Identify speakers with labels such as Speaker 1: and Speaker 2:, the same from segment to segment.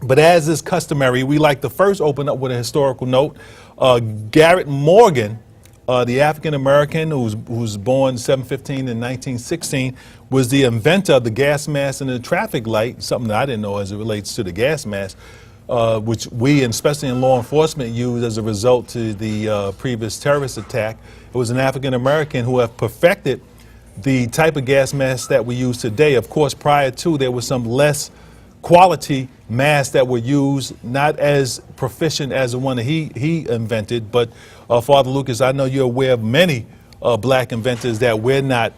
Speaker 1: But as is customary, we like to first open up with a historical note. Garrett Morgan, the African-American who was born 7/15 in 1916, was the inventor of the gas mask and the traffic light, something that I didn't know as it relates to the gas mask, which we, and especially in law enforcement, used as a result to the previous terrorist attack. It was an African-American who have perfected the type of gas mask that we use today. Of course, prior to, there was some less quality masks that were used, not as proficient as the one that he invented. But Father Lucas, I know you're aware of many black inventors that we're not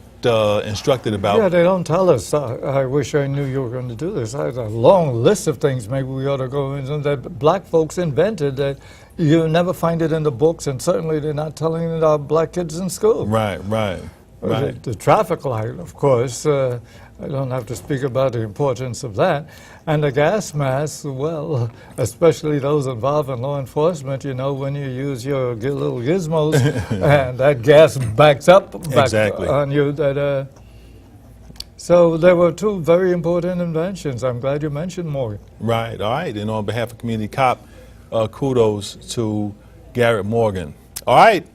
Speaker 1: instructed about.
Speaker 2: Yeah, they don't tell us. I wish I knew you were going to do this. I have a long list of things maybe we ought to go into that black folks invented that you never find it in the books, and certainly they're not telling it our black kids in school.
Speaker 1: Right.
Speaker 2: The traffic light, of course, I don't have to speak about the importance of that. And the gas masks, well, especially those involved in law enforcement, you know, when you use your little gizmos and that gas backs up on you. So there were two very important inventions. I'm glad you mentioned Morgan.
Speaker 1: Right, all right. And on behalf of Community Cop, kudos to Garrett Morgan. All right,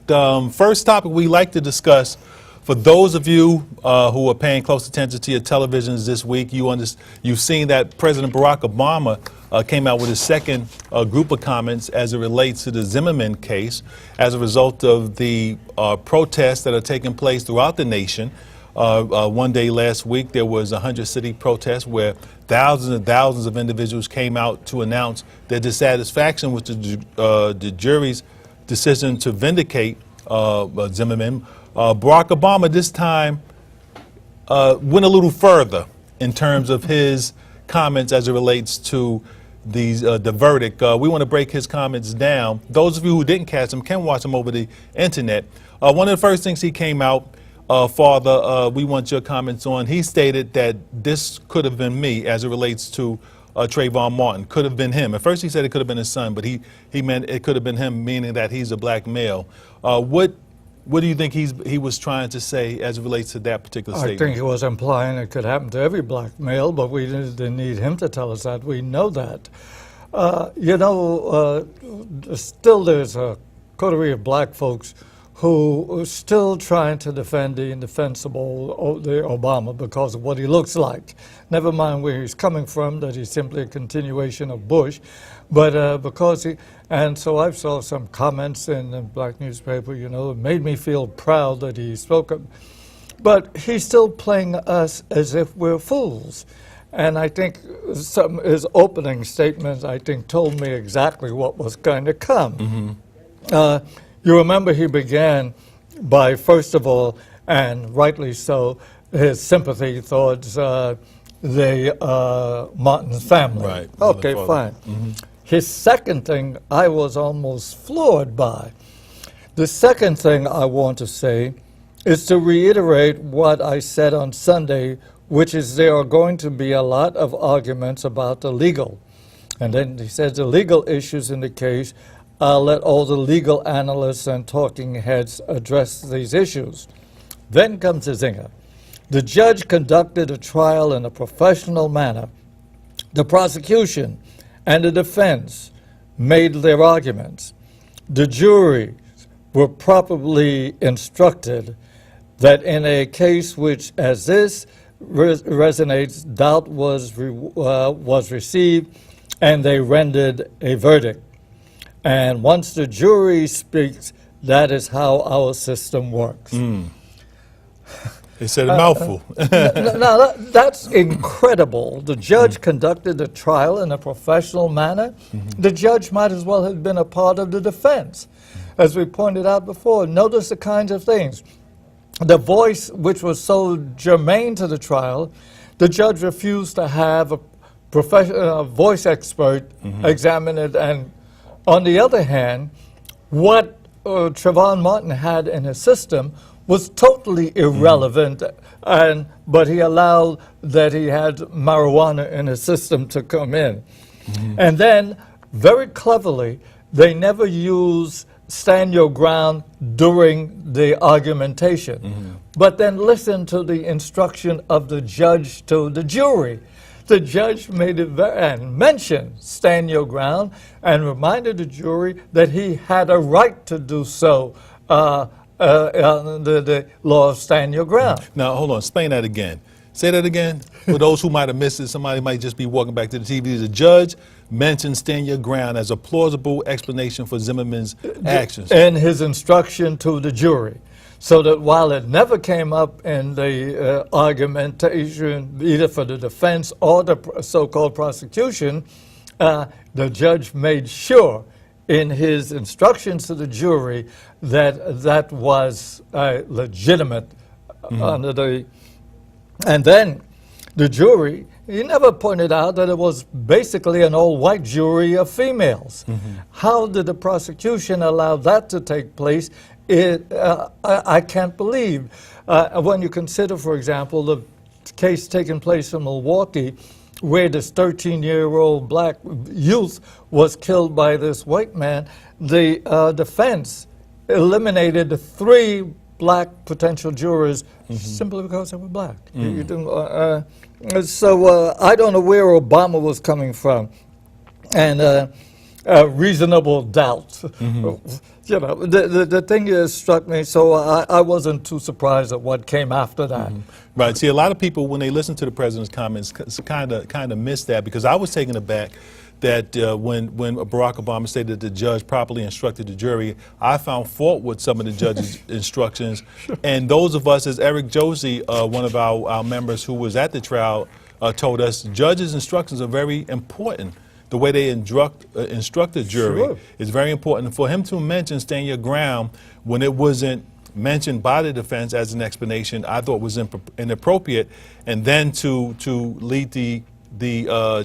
Speaker 1: first topic we like to discuss. For those of you who are paying close attention to your televisions this week, you've seen that President Barack Obama came out with his second group of comments as it relates to the Zimmerman case as a result of the protests that are taking place throughout the nation. One day last week, there was a 100-city protest where thousands and thousands of individuals came out to announce their dissatisfaction with the jury's decision to vindicate Zimmerman. Barack Obama this time went a little further in terms of his comments as it relates to the verdict. We want to break his comments down. Those of you who didn't catch them can watch them over the internet. One of the first things he came out, Father, we want your comments on. He stated that this could have been me as it relates to Trayvon Martin. Could have been him. At first he said it could have been his son, but he meant it could have been him, meaning that he's a black male. What do you think he was trying to say as it relates to that particular statement?
Speaker 2: I think he was implying it could happen to every black male, but we didn't need him to tell us that. We know that. Still there's a coterie of black folks who are still trying to defend the indefensible, the Obama, because of what he looks like. Never mind where he's coming from, that he's simply a continuation of Bush. But because and so I saw some comments in the black newspaper, you know, it made me feel proud that he spoke up. But he's still playing us as if we're fools. And I think his opening statements, I think, told me exactly what was going to come. Mm-hmm. You remember he began by, first of all, and rightly so, his sympathy towards the Martin family.
Speaker 1: Right.
Speaker 2: Okay, fine. Mm-hmm. His second thing I was almost floored by. The second thing I want to say is to reiterate what I said on Sunday, which is there are going to be a lot of arguments about the legal. And then he says the legal issues in the case, I'll let all the legal analysts and talking heads address these issues. Then comes the zinger. The judge conducted a trial in a professional manner. The prosecution and the defense made their arguments. The jury were properly instructed that in a case which, as this resonates, doubt was received, and they rendered a verdict. And once the jury speaks, that is how our system works.
Speaker 1: He said a mouthful.
Speaker 2: Now, that's incredible. The judge conducted the trial in a professional manner. Mm-hmm. The judge might as well have been a part of the defense. As we pointed out before, notice the kinds of things. The voice, which was so germane to the trial, the judge refused to have a professional voice expert examine it. And on the other hand, what Trayvon Martin had in his system was totally irrelevant, but he allowed that he had marijuana in his system to come in. And then, very cleverly, they never use stand your ground during the argumentation, but then listen to the instruction of the judge to the jury. The judge made it and mentioned stand your ground and reminded the jury that he had a right to do so under the law of stand your ground.
Speaker 1: Now, hold on. Explain that again. Say that again. For those who might have missed it, somebody might just be walking back to the TV. The judge mentioned stand your ground as a plausible explanation for Zimmerman's actions.
Speaker 2: In his instruction to the jury. So that while it never came up in the argumentation, either for the defense or the so-called prosecution, the judge made sure in his instructions to the jury that that was legitimate under the. And then the jury, he never pointed out that it was basically an all-white jury of females. How did the prosecution allow that to take place? I can't believe. When you consider, for example, the case taking place in Milwaukee, where this 13-year-old black youth was killed by this white man, the defense eliminated 3 black potential jurors simply because they were black. So I don't know where Obama was coming from. And reasonable doubt. You know, the thing that struck me, so I wasn't too surprised at what came after that.
Speaker 1: Right. See, a lot of people, when they listen to the president's comments, kind of miss that, because I was taken aback that when Barack Obama stated that the judge properly instructed the jury, I found fault with some of the judge's instructions. And those of us, as Eric Josie, one of our members who was at the trial, told us, judges' instructions are very important. The way they instruct the jury is very important. For him to mention stand your ground when it wasn't mentioned by the defense as an explanation, I thought was inappropriate. And then to lead the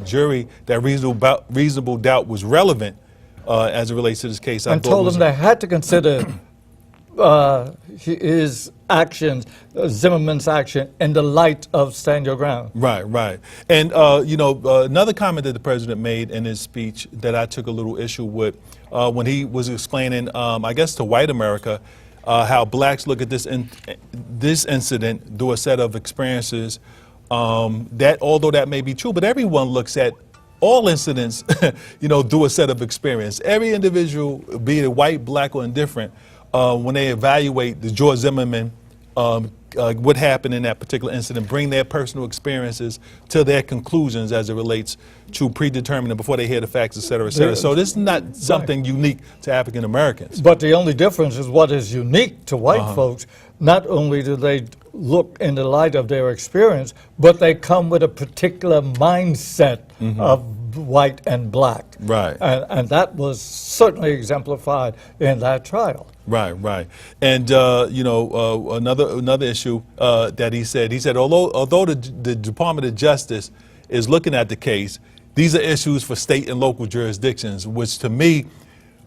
Speaker 1: jury that reasonable doubt was relevant as it relates to this case.
Speaker 2: And told them they had to consider his actions, Zimmerman's action, in the light of stand your ground.
Speaker 1: Right, right. And, you know, another comment that the president made in his speech that I took a little issue with when he was explaining, I guess, to white America, how blacks look at this incident through a set of experiences that, although that may be true, but everyone looks at all incidents, you know, through a set of experience. Every individual, be it white, black, or indifferent, when they evaluate the George Zimmerman, what happened in that particular incident, bring their personal experiences to their conclusions as it relates to predetermining before they hear the facts, et cetera, et cetera. So this is not something unique to African Americans.
Speaker 2: But the only difference is what is unique to white folks. Not only do they look in the light of their experience, but they come with a particular mindset of white and black. Right. And that was certainly exemplified in that trial.
Speaker 1: Right, right. And, you know, another issue that he said, although the Department of Justice is looking at the case, these are issues for state and local jurisdictions, which to me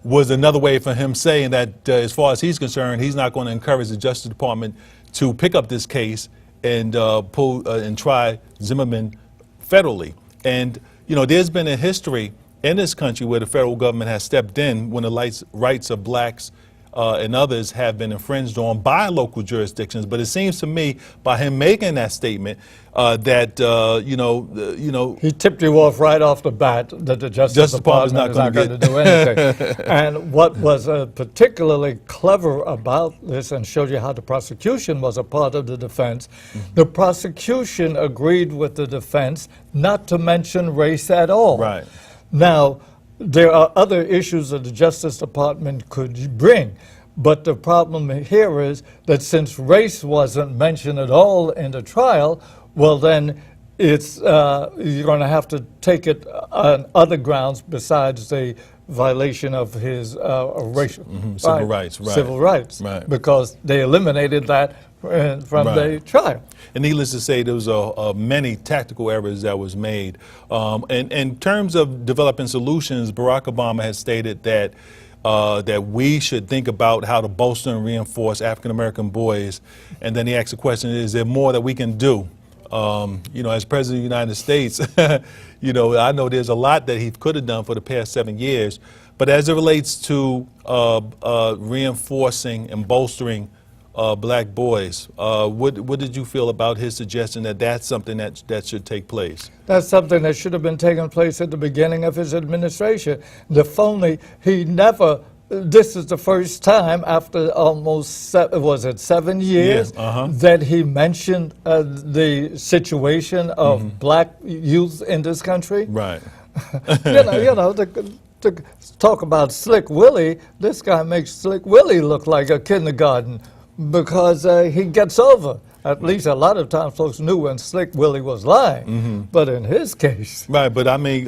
Speaker 1: was another way for him saying that as far as he's concerned, he's not going to encourage the Justice Department to pick up this case and pull and try Zimmerman federally. And, you know, there's been a history in this country where the federal government has stepped in when the rights of blacks and others have been infringed on by local jurisdictions. But it seems to me, by him making that statement, that you know,
Speaker 2: he tipped you off right off the bat that the Justice Department is not going to do anything. And what was particularly clever about this, and showed you how the prosecution was a part of the defense, the prosecution agreed with the defense not to mention race at all.
Speaker 1: Right.
Speaker 2: Now, there are other issues that the Justice Department could bring, but the problem here is that since race wasn't mentioned at all in the trial, well then it's you're going to have to take it on other grounds besides the violation of his racial
Speaker 1: civil rights, right.
Speaker 2: Civil rights,
Speaker 1: right.
Speaker 2: Because they eliminated that from the trial. And
Speaker 1: needless to say, there was many tactical errors that was made. And in terms of developing solutions, Barack Obama has stated that that we should think about how to bolster and reinforce African American boys. And then he asked the question: is there more that we can do? You know, as President of the United States, you know, I know there's a lot that he could have done for the past 7 years. But as it relates to reinforcing and bolstering black boys. What did you feel about his suggestion that that's something that should take place?
Speaker 2: That's something that should have been taking place at the beginning of his administration. If only he never. This is the first time after almost 7 years that he mentioned the situation of black youth in this country.
Speaker 1: Right.
Speaker 2: To talk about Slick Willie, this guy makes Slick Willie look like a kindergarten because he gets over. At least a lot of times folks knew when Slick Willie was lying. But in his case.
Speaker 1: Right, but I mean,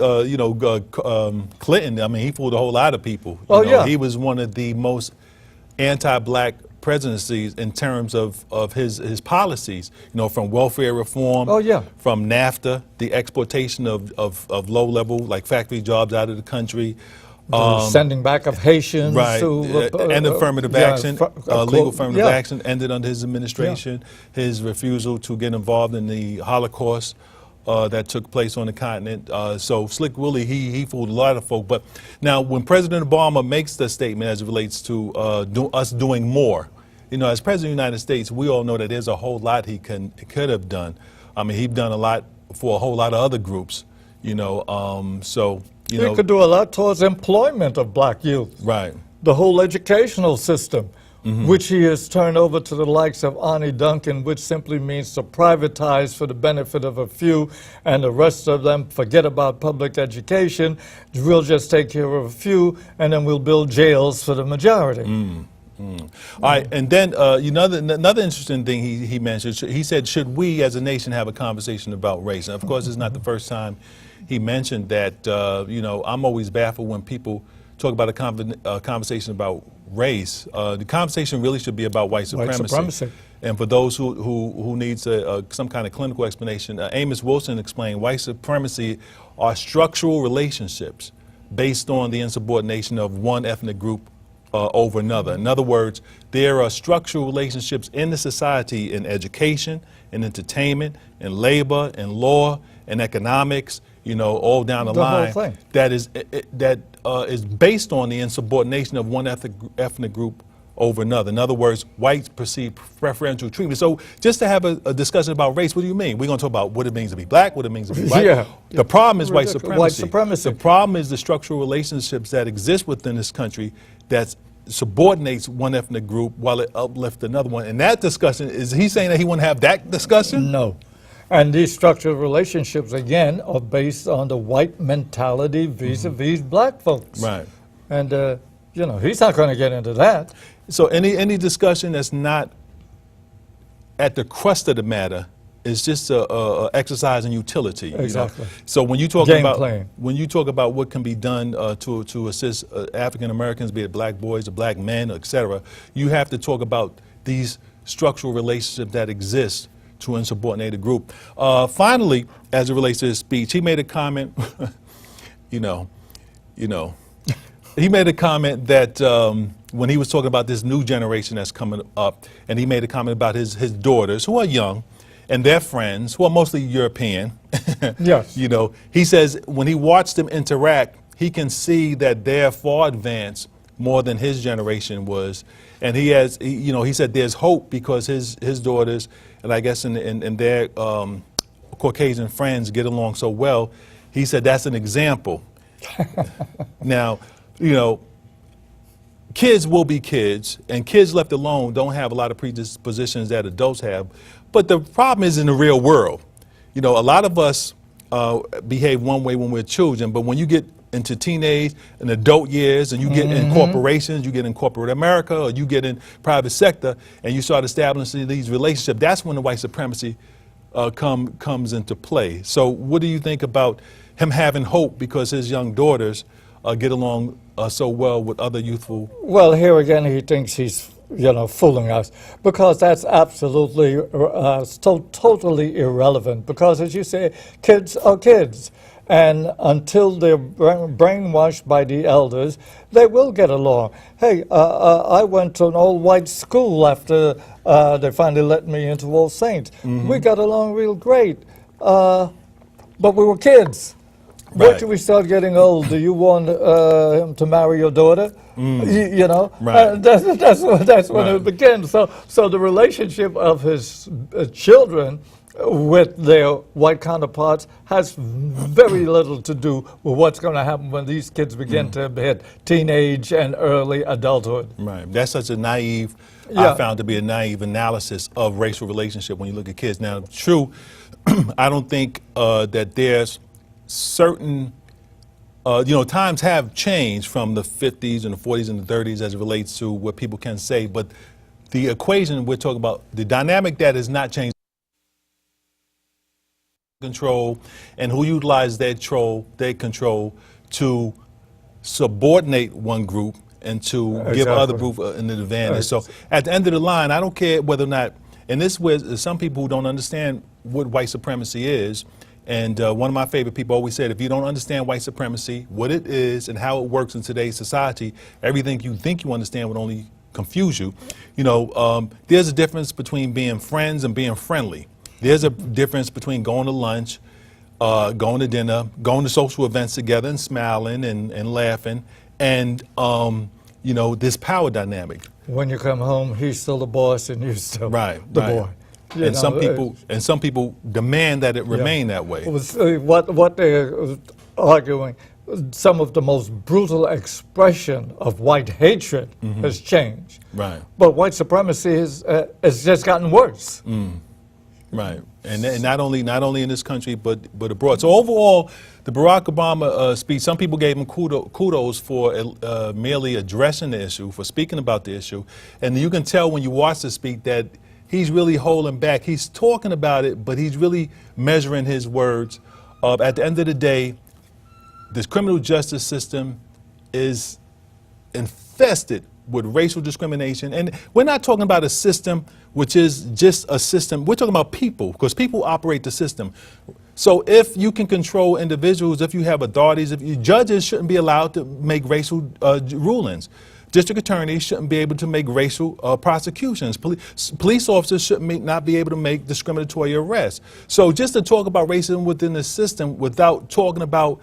Speaker 1: Clinton, I mean, he fooled a whole lot of people. You know,
Speaker 2: yeah.
Speaker 1: He was one of the most anti-black presidencies in terms of his policies, from welfare reform, from NAFTA, the exportation of low-level, like factory jobs out of the country,
Speaker 2: sending back of Haitians,
Speaker 1: right,
Speaker 2: to,
Speaker 1: and affirmative action, legal affirmative
Speaker 2: yeah.
Speaker 1: action ended under his administration. Yeah. His refusal to get involved in the Holocaust that took place on the continent. So Slick Willie, he fooled a lot of folk. But now, when President Obama makes the statement as it relates to us doing more, as President of the United States, we all know that there's a whole lot he could have done. I mean, he's done a lot for a whole lot of other groups.
Speaker 2: He could do a lot towards employment of black youth.
Speaker 1: Right.
Speaker 2: The whole educational system, which he has turned over to the likes of Arnie Duncan, which simply means to privatize for the benefit of a few and the rest of them forget about public education. We'll just take care of a few and then we'll build jails for the majority.
Speaker 1: All right, and then another interesting thing he mentioned, he said, should we as a nation have a conversation about race? And of course, it's not the first time he mentioned that. I'm always baffled when people talk about a conversation about race. The conversation really should be about white supremacy.
Speaker 2: White supremacy.
Speaker 1: And for those who needs some kind of clinical explanation, Amos Wilson explained white supremacy are structural relationships based on the insubordination of one ethnic group over another. In other words, there are structural relationships in the society in education, in entertainment, in labor, in law, in economics, all down the line.
Speaker 2: Whole thing.
Speaker 1: That is based on the insubordination of one ethnic group over another. In other words, whites perceive preferential treatment. So just to have a discussion about race, what do you mean? We're going to talk about what it means to be black, what it means to be white.
Speaker 2: Yeah.
Speaker 1: The problem is white supremacy.
Speaker 2: White supremacy.
Speaker 1: The problem is the structural relationships that exist within this country that subordinates one ethnic group while it uplifts another one. And that discussion, is he saying that he wouldn't have that discussion?
Speaker 2: No. And these structural relationships, again, are based on the white mentality vis-a-vis black folks.
Speaker 1: Right.
Speaker 2: And, he's not going to get into that.
Speaker 1: So any discussion that's not at the crust of the matter is just a exercise in utility.
Speaker 2: Exactly.
Speaker 1: So when you talk
Speaker 2: about
Speaker 1: what can be done to assist African Americans, be it black boys or black men, etc., you have to talk about these structural relationships that exist to insubordinate a group. Finally, as it relates to his speech, he made a comment. He made a comment that when he was talking about this new generation that's coming up, and he made a comment about his daughters who are young and their friends who are mostly European.
Speaker 2: Yes.
Speaker 1: He says when he watched them interact, he can see that they're far advanced more than his generation was. And he said there's hope because his daughters, and I guess and their Caucasian friends get along so well. He said that's an example. Now, kids will be kids, and kids left alone don't have a lot of predispositions that adults have. But the problem is in the real world. A lot of us behave one way when we're children, but when you get into teenage and adult years and you get in corporations, you get in corporate America, or you get in private sector, and you start establishing these relationships, that's when the white supremacy comes into play. So what do you think about him having hope because his young daughters get along so well with other youthful?
Speaker 2: Well, here again, he thinks he's, fooling us, because that's absolutely totally irrelevant. Because, as you say, kids are kids. And until they're brainwashed by the elders, they will get along. Hey, I went to an all-white school after they finally let me into All Saints. We got along real great, but we were kids. Wait
Speaker 1: Right.
Speaker 2: till we start getting old. Do you want him to marry your daughter? You know,
Speaker 1: Right.
Speaker 2: That's when
Speaker 1: Right.
Speaker 2: it begins. So the relationship of his children with their white counterparts has very little to do with what's going to happen when these kids begin to hit teenage and early adulthood.
Speaker 1: Right. That's such a naive,
Speaker 2: Yeah.
Speaker 1: I found to be a naive analysis of racial relationship when you look at kids. Now, true, I don't think that there's certain, times have changed from the 50s and the 40s and the 30s as it relates to what people can say, but the equation we're talking about, the dynamic that has not changed, control and who utilize their control to subordinate one group and to give other group an advantage. So at the end of the line, I don't care whether or not, and this is where some people who don't understand what white supremacy is, and one of my favorite people always said, if you don't understand white supremacy, what it is and how it works in today's society, everything you think you understand would only confuse you. There's a difference between being friends and being friendly. There's a difference between going to lunch, going to dinner, going to social events together and smiling and laughing, and this power dynamic.
Speaker 2: When you come home, he's still the boss and you're still the boy.
Speaker 1: And some people demand that it remain that way.
Speaker 2: What they're arguing, some of the most brutal expression of white hatred has changed.
Speaker 1: Right.
Speaker 2: But white supremacy has just gotten worse.
Speaker 1: Right, and not only in this country, but abroad. So overall, the Barack Obama speech, some people gave him kudos for merely addressing the issue, for speaking about the issue, and you can tell when you watch the speech that he's really holding back. He's talking about it, but he's really measuring his words. At the end of the day, this criminal justice system is infested with racial discrimination. And we're not talking about a system which is just a system. We're talking about people, because people operate the system. So if you can control individuals, if you have authorities, judges shouldn't be allowed to make racial rulings. District attorneys shouldn't be able to make racial prosecutions. Police officers shouldn't not be able to make discriminatory arrests. So just to talk about racism within the system without talking about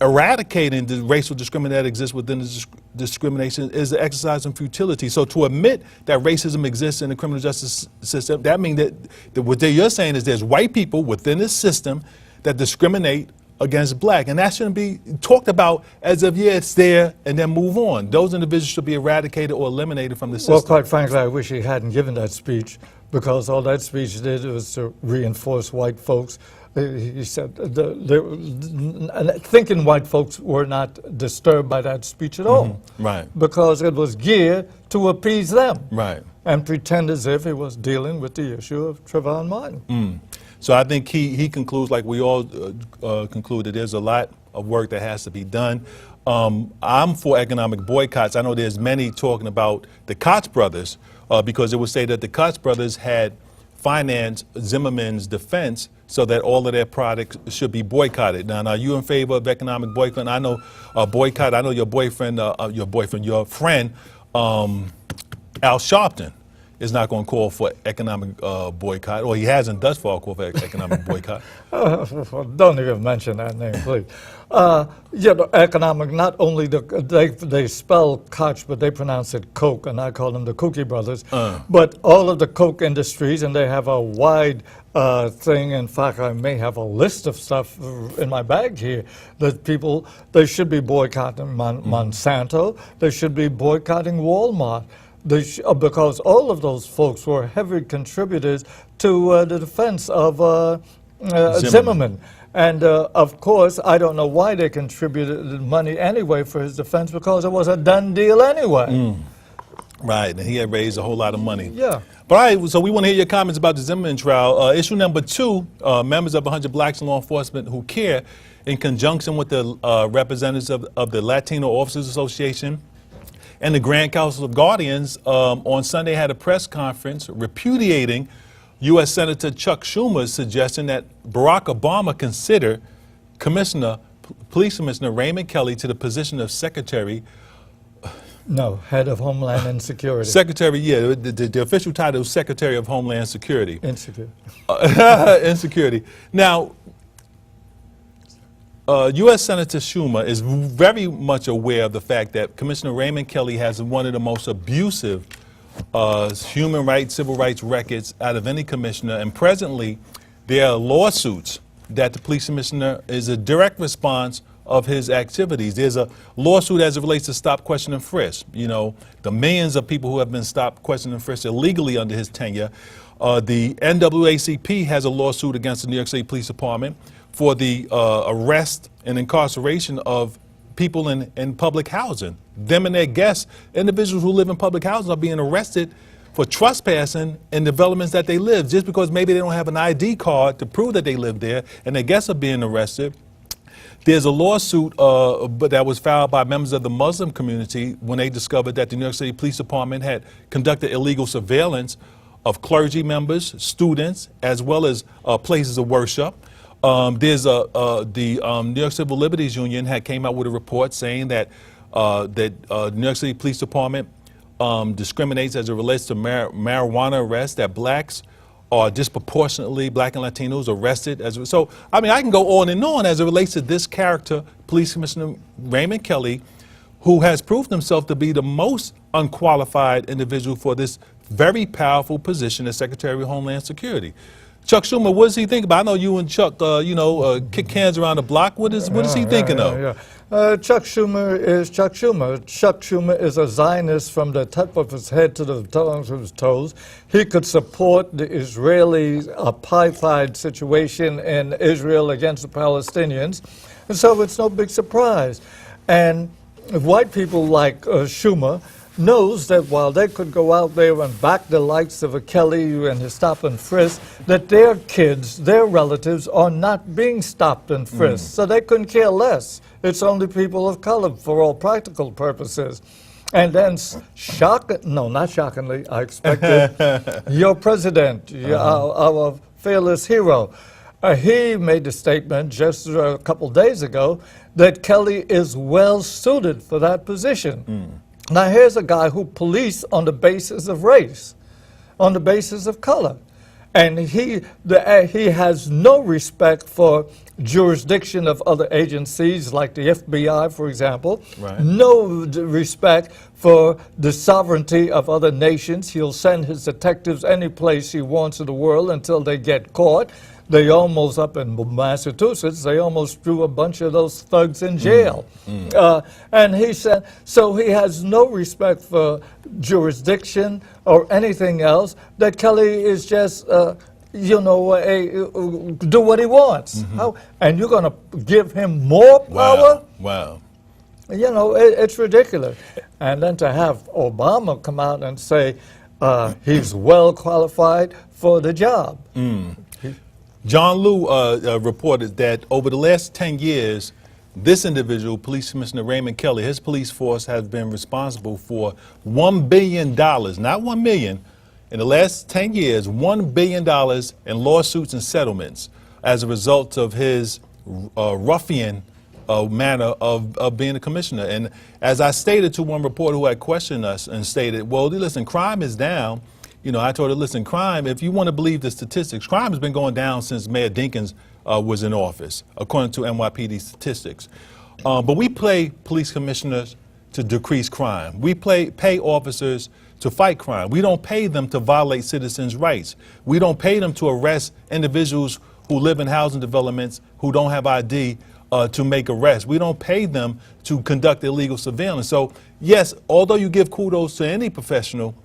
Speaker 1: eradicating the racial discrimination that exists within the discrimination is an exercise in futility. So to admit that racism exists in the criminal justice system, that means that what you're saying is there's white people within this system that discriminate against black, and that shouldn't be talked about as if, yeah, it's there, and then move on. Those individuals should be eradicated or eliminated from the system.
Speaker 2: Well, quite frankly, I wish he hadn't given that speech, because all that speech did was to reinforce white folks. He said thinking white folks were not disturbed by that speech at all.
Speaker 1: Right.
Speaker 2: Because it was geared to appease them.
Speaker 1: Right.
Speaker 2: And pretend as if he was dealing with the issue of Trayvon Martin.
Speaker 1: So I think he concludes, like we all concluded, there's a lot of work that has to be done. I'm for economic boycotts. I know there's many talking about the Koch brothers, because it would say that the Koch brothers had financed Zimmerman's defense so that all of their products should be boycotted. Now, are you in favor of economic boycott? I know boycott. I know your friend, Al Sharpton is not going to call for economic boycott, or he hasn't thus far called for economic boycott.
Speaker 2: Don't even mention that name, please. Economic, not only they spell Koch, but they pronounce it Coke, and I call them the Cookie Brothers. But all of the Coke industries, and they have a wide thing. In fact, I may have a list of stuff in my bag here that they should be boycotting Monsanto. They should be boycotting Walmart. Because all of those folks were heavy contributors to the defense of Zimmerman. And of course, I don't know why they contributed money anyway for his defense, because it was a done deal anyway.
Speaker 1: Right, and he had raised a whole lot of money.
Speaker 2: Yeah.
Speaker 1: But all right, so we want to hear your comments about the Zimmerman trial. Issue number 2, members of 100 Blacks in Law Enforcement Who Care, in conjunction with the representatives of the Latino Officers Association and the Grand Council of Guardians, on Sunday had a press conference repudiating U.S. Senator Chuck Schumer's suggestion that Barack Obama consider Police Commissioner Raymond Kelly to the position of Secretary.
Speaker 2: No, head of Homeland Security.
Speaker 1: Secretary, yeah, the official title is Secretary of Homeland Security.
Speaker 2: Insecurity.
Speaker 1: Insecurity. Now, U.S. Senator Schumer is very much aware of the fact that Commissioner Raymond Kelly has one of the most abusive human rights, civil rights records out of any commissioner, and presently there are lawsuits that the police commissioner is a direct response of his activities. There's a lawsuit as it relates to stop, question, and frisk. You know, the millions of people who have been stopped, questioned, and frisked illegally under his tenure. The NAACP has a lawsuit against the New York City Police Department for the arrest and incarceration of people in public housing. Them and their guests, individuals who live in public housing, are being arrested for trespassing in developments that they live, just because maybe they don't have an ID card to prove that they live there, and their guests are being arrested. There's a lawsuit but that was filed by members of the Muslim community when they discovered that the New York City Police Department had conducted illegal surveillance of clergy members, students, as well as places of worship. The New York Civil Liberties Union had came out with a report saying that New York City Police Department discriminates as it relates to marijuana arrests, that blacks are disproportionately, black and Latinos, arrested. So, I mean, I can go on and on as it relates to this character, Police Commissioner Raymond Kelly, who has proved himself to be the most unqualified individual for this very powerful position as Secretary of Homeland Security. Chuck Schumer, what does he think about? I know you and Chuck, kick cans around the block. What is he thinking of?
Speaker 2: Chuck Schumer is Chuck Schumer. Chuck Schumer is a Zionist from the top of his head to the tops of his toes. He could support the Israeli apartheid situation in Israel against the Palestinians. And so it's no big surprise. And white people like Schumer knows that while they could go out there and back the likes of a Kelly and his stop and frisk, that their kids, their relatives, are not being stopped and frisked. So they couldn't care less. It's only people of color for all practical purposes. And then, not shockingly, I expected your president, our fearless hero, he made the statement just a couple days ago that Kelly is well suited for that position. Now, here's a guy who policed on the basis of race, on the basis of color. And he has no respect for jurisdiction of other agencies like the FBI, for example.
Speaker 1: Right.
Speaker 2: No respect for the sovereignty of other nations. He'll send his detectives any place he wants in the world until they get caught. They almost, up in Massachusetts, they almost threw a bunch of those thugs in jail. And he said, so he has no respect for jurisdiction or anything else, that Kelly is just, do what he wants. And you're going to give him more power?
Speaker 1: Wow.
Speaker 2: You know, it's ridiculous. And then to have Obama come out and say he's well qualified for the job.
Speaker 1: John Liu reported that over the last 10 years, this individual, Police Commissioner Raymond Kelly, his police force has been responsible for $1 billion, not $1 million, in the last 10 years, $1 billion in lawsuits and settlements as a result of his ruffian manner of being a commissioner. And as I stated to one reporter who had questioned us and stated, well, listen, crime is down. You know, I told her, listen, crime, if you want to believe the statistics, crime has been going down since Mayor Dinkins was in office, according to NYPD statistics. But we pay police commissioners to decrease crime. We pay officers to fight crime. We don't pay them to violate citizens' rights. We don't pay them to arrest individuals who live in housing developments who don't have ID to make arrests. We don't pay them to conduct illegal surveillance. So, yes, although you give kudos to any professional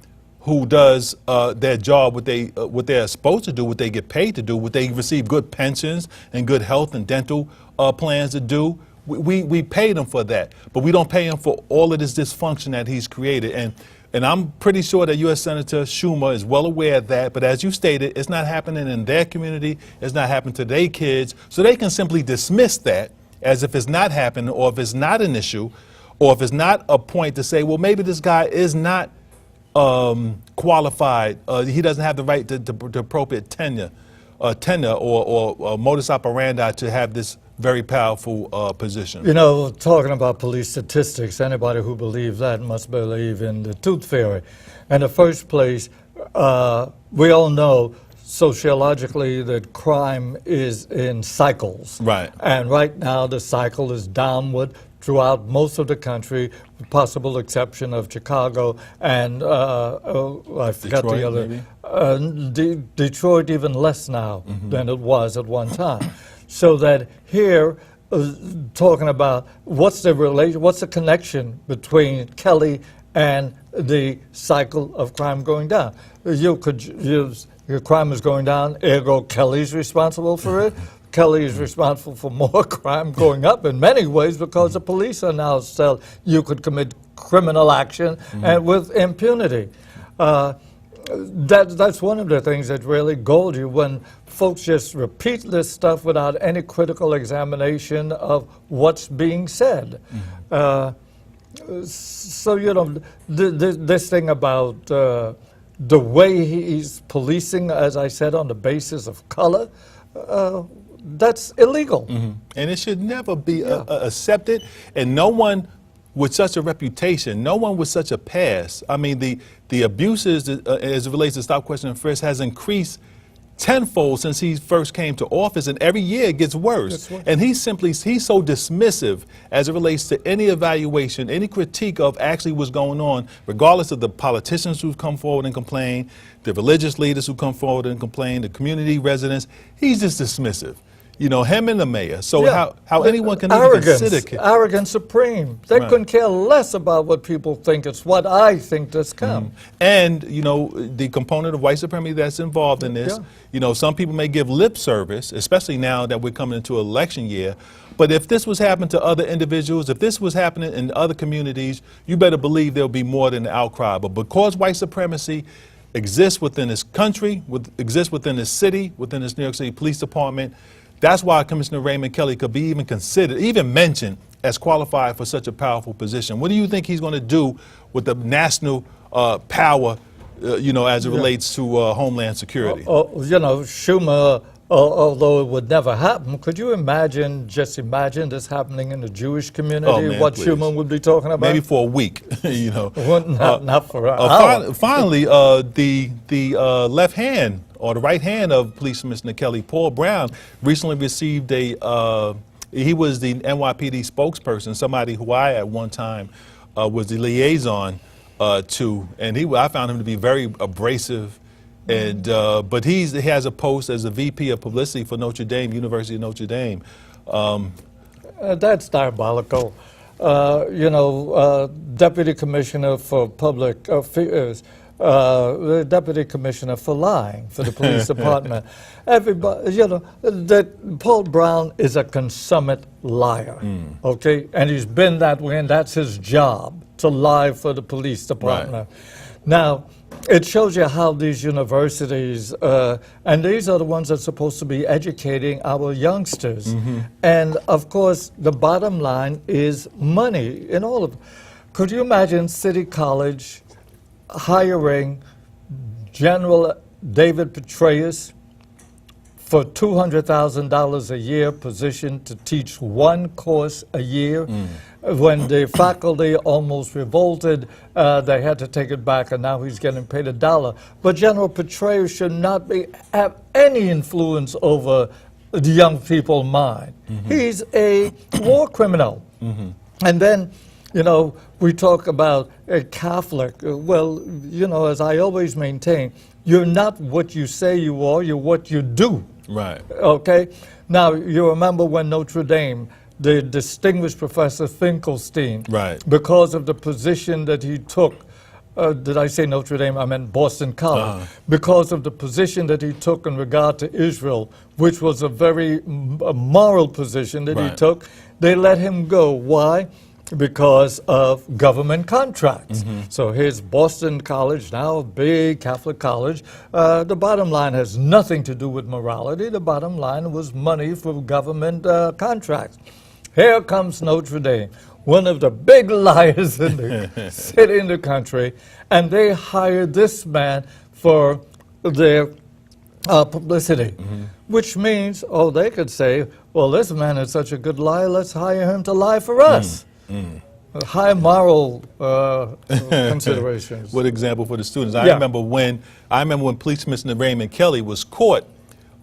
Speaker 1: who does their job, what they're supposed to do, what they get paid to do, what they receive good pensions and good health and dental plans to do, we pay them for that. But we don't pay them for all of this dysfunction that he's created. And I'm pretty sure that U.S. Senator Schumer is well aware of that. But as you stated, it's not happening in their community. It's not happening to their kids. So they can simply dismiss that as if it's not happening, or if it's not an issue, or if it's not a point to say, well, maybe this guy is not qualified. He doesn't have the right to appropriate tenure or modus operandi to have this very powerful position.
Speaker 2: You know, talking about police statistics, anybody who believes that must believe in the tooth fairy. In the first place, we all know sociologically that crime is in cycles.
Speaker 1: Right.
Speaker 2: And right now the cycle is downward throughout most of the country, with possible exception of Chicago and I forgot
Speaker 1: Detroit,
Speaker 2: the other.
Speaker 1: maybe?
Speaker 2: Detroit even less now than it was at one time. So that here, talking about what's the connection between Kelly and the cycle of crime going down. You could use your crime is going down, ergo Kelly's responsible for it. Kelly is responsible for more crime going up in many ways because the police are now still, you could commit criminal action and with impunity. That's one of the things that really gold you when folks just repeat this stuff without any critical examination of what's being said. So, you know, this thing about the way he's policing, as I said, on the basis of color, that's illegal.
Speaker 1: And it should never be accepted. And no one with such a reputation, no one with such a past. I mean, the abuses as it relates to stop, question, and frisk has increased tenfold since he first came to office, and every year it gets worse. And he's so dismissive as it relates to any evaluation, any critique of actually what's going on, regardless of the politicians who come forward and complain, the religious leaders who come forward and complain, the community residents. He's just dismissive. You know, him and the mayor. So how anyone can even consider...
Speaker 2: Arrogance supreme. They couldn't care less about what people think. It's what I think that's come.
Speaker 1: And, you know, the component of white supremacy that's involved in this, you know, some people may give lip service, especially now that we're coming into election year. But if this was happening to other individuals, if this was happening in other communities, you better believe there'll be more than an outcry. But because white supremacy exists within this country, exists within this city, within this New York City Police Department, that's why Commissioner Raymond Kelly could be even considered, even mentioned as qualified for such a powerful position. What do you think he's going to do with the national power, you know, as it relates to Homeland Security?
Speaker 2: You know, Schumer, although it would never happen, could you just imagine this happening in the Jewish community?
Speaker 1: Oh, man,
Speaker 2: what
Speaker 1: please.
Speaker 2: Schumer would be talking about?
Speaker 1: Maybe for a week, you know.
Speaker 2: Not for an hour.
Speaker 1: Finally, the left hand or the right hand of Police Commissioner Kelly, Paul Brown, recently received he was the NYPD spokesperson, somebody who I at one time was the liaison to, and I found him to be very abrasive. And but he has a post as a VP of publicity for Notre Dame, University of Notre Dame.
Speaker 2: That's diabolical. You know, Deputy Commissioner for Public Affairs, the Deputy Commissioner for lying for the police department. Everybody, you know, that Paul Brown is a consummate liar, okay? And he's been that way, and that's his job, to lie for the police department. Right. Now, it shows you how these universities, and these are the ones that are supposed to be educating our youngsters. And of course, the bottom line is money in all of it. Could you imagine City College hiring General David Petraeus for $200,000 a year position to teach one course a year? When the faculty almost revolted, they had to take it back, and now he's getting paid $1. But General Petraeus should not have any influence over the young people's mind. He's a war criminal. And then, you know, we talk about a Catholic. Well, you know, as I always maintain, you're not what you say you are, you're what you do.
Speaker 1: Right.
Speaker 2: Okay? Now, you remember when Notre Dame, the distinguished Professor Finkelstein, because of the position that he took, did I say Notre Dame? I meant Boston College. Because of the position that he took in regard to Israel, which was a very moral position that he took, they let him go. Why? Because of government contracts. So here's Boston College, now a big Catholic college. The bottom line has nothing to do with morality. The bottom line was money for government contracts. Here comes Notre Dame, one of the big liars in the city, in the country, and they hired this man for their publicity, which means, they could say, well, this man is such a good liar, let's hire him to lie for us. high moral considerations.
Speaker 1: What example for the students?
Speaker 2: Yeah.
Speaker 1: I remember when Police Commissioner Raymond Kelly was caught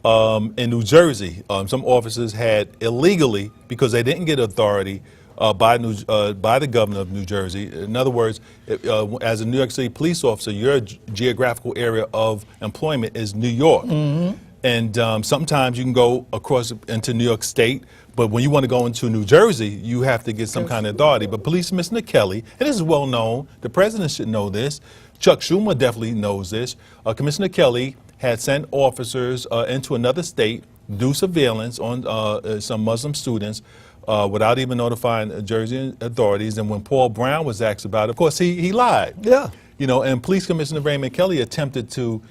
Speaker 1: in New Jersey. Some officers had illegally, because they didn't get authority by the governor of New Jersey. In other words, as a New York City police officer, your geographical area of employment is New York. Mm-hmm. And sometimes you can go across into New York State, but when you want to go into New Jersey, you have to get some kind of authority. But Police Commissioner Kelly, and this is well known, the president should know this, Chuck Schumer definitely knows this, Commissioner Kelly had sent officers into another state, do surveillance on some Muslim students without even notifying Jersey authorities. And when Paul Brown was asked about it, of course, he lied.
Speaker 2: Yeah.
Speaker 1: You know, and Police Commissioner Raymond Kelly attempted to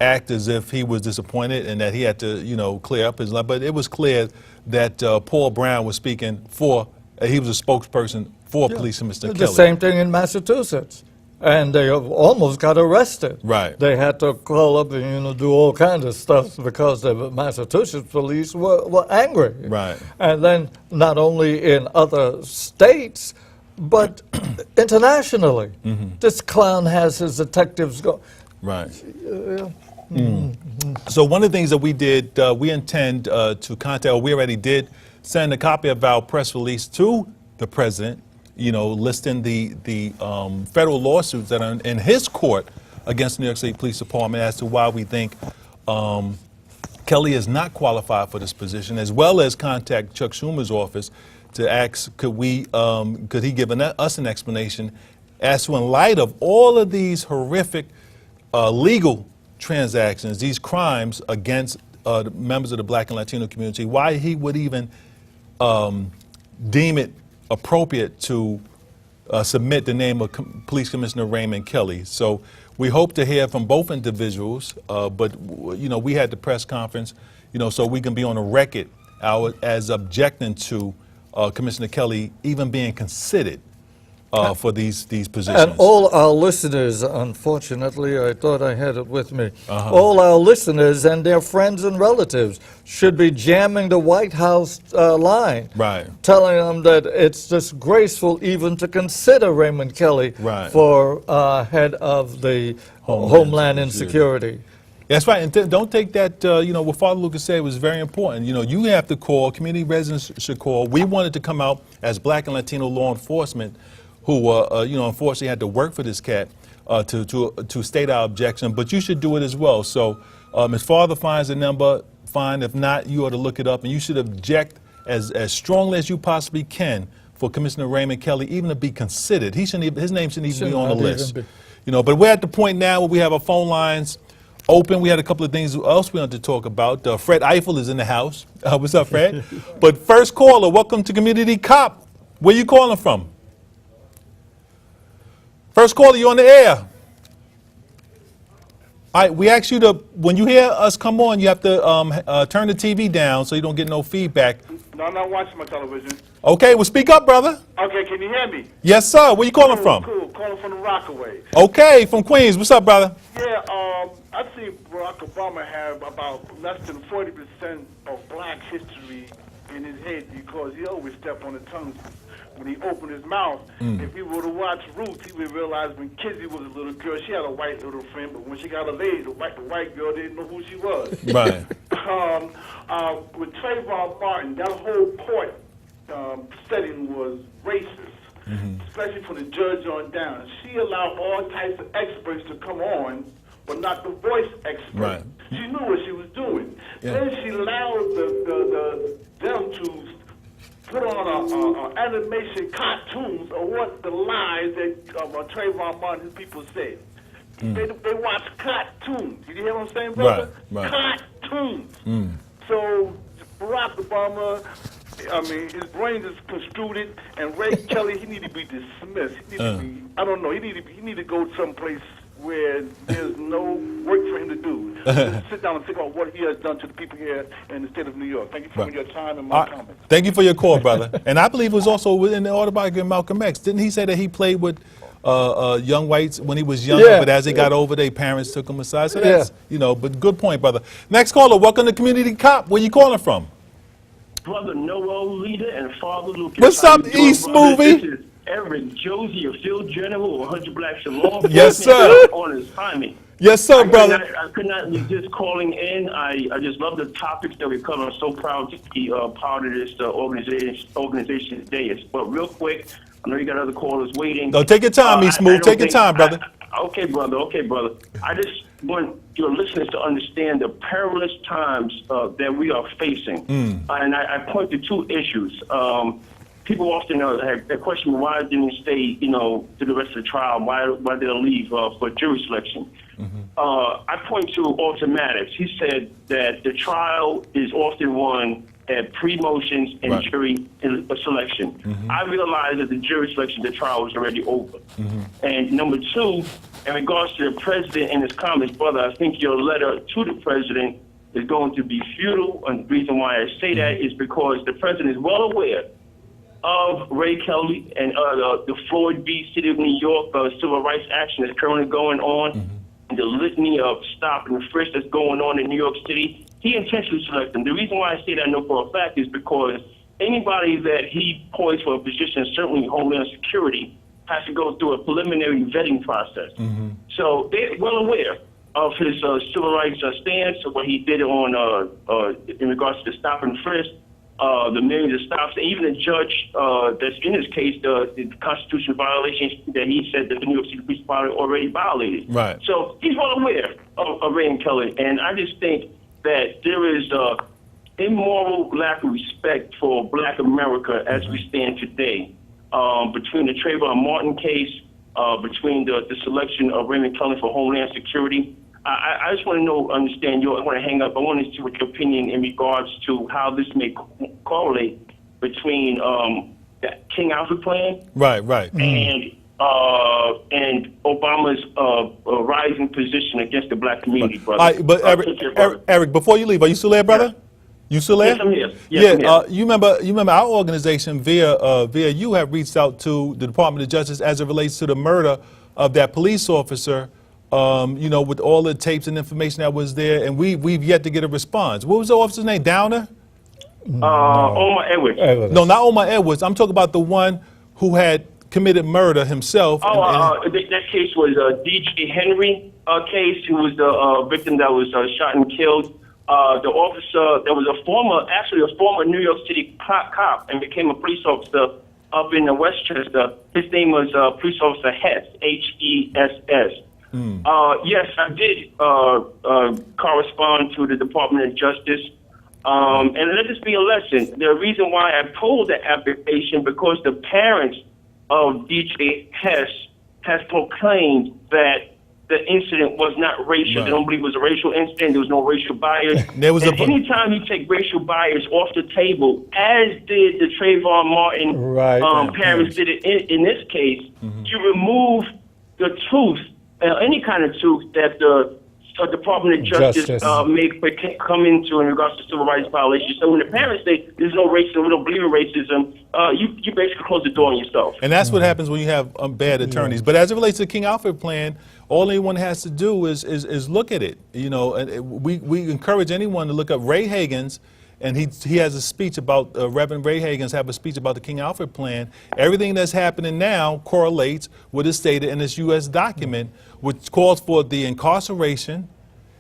Speaker 1: act as if he was disappointed and that he had to, you know, clear up his life. But it was clear that Paul Brown was speaking for, he was a spokesperson for Police Commissioner Kelly.
Speaker 2: The same thing in Massachusetts. And they almost got arrested.
Speaker 1: Right.
Speaker 2: They had to call up and, you know, do all kinds of stuff because the Massachusetts police were angry.
Speaker 1: Right.
Speaker 2: And then not only in other states, but internationally. Mm-hmm. This clown has his detectives go.
Speaker 1: Right. So one of the things that we did, we intend to contact, or we already did send a copy of our press release to the president, you know, listing the federal lawsuits that are in his court against the New York City Police Department as to why we think Kelly is not qualified for this position, as well as contact Chuck Schumer's office to ask, could he give us an explanation as to, in light of all of these horrific legal transactions, these crimes against members of the Black and Latino community, why he would even deem it appropriate to submit the name of Police Commissioner Raymond Kelly. So we hope to hear from both individuals, but you know, we had the press conference, you know, so we can be on the record as objecting to Commissioner Kelly even being considered for these positions.
Speaker 2: And all our listeners, unfortunately, I thought I had it with me, all our listeners and their friends and relatives should be jamming the White House line,
Speaker 1: Right.
Speaker 2: telling them that it's disgraceful even to consider Raymond Kelly
Speaker 1: Right.
Speaker 2: for head of the Homeland Insecurity.
Speaker 1: That's right, and don't take that, you know, what Father Lucas said was very important. You know, you have to call, community residents should call. We wanted to come out as Black and Latino law enforcement who, you know, unfortunately had to work for this cat to state our objection, but you should do it as well. So if Father finds the number, fine. If not, you ought to look it up, and you should object as strongly as you possibly can for Commissioner Raymond Kelly even to be considered. His name shouldn't even be on the list. You know, but we're at the point now where we have our phone lines open. We had a couple of things else we wanted to talk about. Fred Eiffel is in the house. What's up, Fred? But first caller, welcome to Community Cop. Where you calling from? First caller, you on the air. All right, we ask you to, when you hear us come on, you have to turn the TV down so you don't get no feedback.
Speaker 3: No, I'm not watching my television.
Speaker 1: Okay, well, speak up, brother.
Speaker 3: Okay, can you hear me?
Speaker 1: Yes, sir. Where you calling from?
Speaker 3: Cool, calling from the Rockaway.
Speaker 1: Okay, from Queens. What's up, brother?
Speaker 3: Yeah, I see Barack Obama have about less than 40% of black history in his head because he always step on the tongue when he opened his mouth. If he were to watch Ruth, he would realize when Kizzy was a little girl, she had a white little friend, but when she got of age, the white girl didn't know who she was.
Speaker 1: Right.
Speaker 3: With Trayvon Martin, that whole court setting was racist, especially from the judge on down. She allowed all types of experts to come on, but not the voice expert.
Speaker 1: Right.
Speaker 3: She knew what she was doing.
Speaker 1: Yeah.
Speaker 3: Then she allowed them to put on animation cartoons of what the lies that Trayvon Martin and his people said. They watch cartoons. You hear what I'm saying, brother?
Speaker 1: Right.
Speaker 3: Cartoons. So Barack Obama, I mean, his brain is construed, and Ray Kelly, he need to be dismissed. He need to be, I don't know, he need to go someplace where there's no work for him to do. Just sit down and think about what he has done to the people here in the state of New York. Thank you for your time and my comments.
Speaker 1: Thank you for your call, brother. And I believe it was also within the autobiography of Malcolm X. Didn't he say that he played with young whites when he was younger, but as they got over, their parents took him aside? So that's, you know, but good point, brother. Next caller, welcome to Community Cop. Where you calling from?
Speaker 4: Brother Noel Leader and Father Lucas.
Speaker 1: What's up, East Movie?
Speaker 4: Eric, Josie, or Field General, or 100 Blacks in Law Enforcement.
Speaker 1: Yes, sir.
Speaker 4: On assignment.
Speaker 1: Yes, sir, brother.
Speaker 4: I could not resist calling in. I just love the topics that we cover. I'm so proud to be part of this organization today. But real quick, I know you got other callers waiting.
Speaker 1: No, take your time, E. Smooth. Take your time, brother.
Speaker 4: Okay, brother. I just want your listeners to understand the perilous times that we are facing. And I point to two issues. People often have question why didn't he stay, to the rest of the trial? Why did they leave for jury selection? I point to automatics. He said that the trial is often won at pre-motions and jury selection. I realized that the jury selection, the trial was already over. And number two, in regards to the president and his comments, brother, I think your letter to the president is going to be futile. And the reason why I say that is because the president is well aware of Ray Kelly and the Floyd v. City of New York civil rights action that's currently going on, and the litany of stop and frisk that's going on in New York City. He intentionally selected them. The reason why I say that I know for a fact is because anybody that he poised for a position, certainly Homeland Security, has to go through a preliminary vetting process. So they're well aware of his civil rights stance, what he did on in regards to the stop and frisk, the millions of stops, and even the judge that's in his case, the constitutional violations that he said that the New York City Police Department already violated.
Speaker 1: Right.
Speaker 4: So he's well aware of Raymond Kelly, and I just think that there is immoral lack of respect for Black America as we stand today, between the Trayvon Martin case, between the selection of Raymond Kelly for Homeland Security. I just want to understand I want to hang up. I want to see what your opinion in regards to how this may correlate between the King Alfred plan,
Speaker 1: Right.
Speaker 4: and Obama's rising position against the Black community, brother.
Speaker 1: All right, but Eric, before you leave, are you still there, brother?
Speaker 4: Yes.
Speaker 1: You still there?
Speaker 4: Yes, I'm here. Yes, I'm here.
Speaker 1: You remember our organization via you have reached out to the Department of Justice as it relates to the murder of that police officer. With all the tapes and information that was there, and we've yet to get a response. What was the officer's name? Downer?
Speaker 4: Omar Edwards.
Speaker 1: No, not Omar Edwards. I'm talking about the one who had committed murder himself.
Speaker 4: That case was D.J. Henry case, who was the victim that was shot and killed. The officer, there was a former New York City cop and became a police officer up in Westchester. His name was Police Officer Hess, Hess. Yes, I did correspond to the Department of Justice. And let this be a lesson. The reason why I pulled the application because the parents of DJ Hess has proclaimed that the incident was not racial. They don't believe it was a racial incident. There was no racial bias. Anytime you take racial bias off the table, as did the Trayvon Martin parents did it in this case, you remove the truth, any kind of truth that the Department of Justice may come into in regards to civil rights violations. So when the parents say there's no racism, we don't believe in racism, you basically close the door on yourself.
Speaker 1: And that's what happens when you have bad attorneys. But as it relates to the King Alfred plan, all anyone has to do is look at it. And we encourage anyone to look up Ray Hagan's, and he has a speech about, Reverend Ray Hagan's have a speech about the King Alfred plan. Everything that's happening now correlates with is stated in this U.S. document, which calls for the incarceration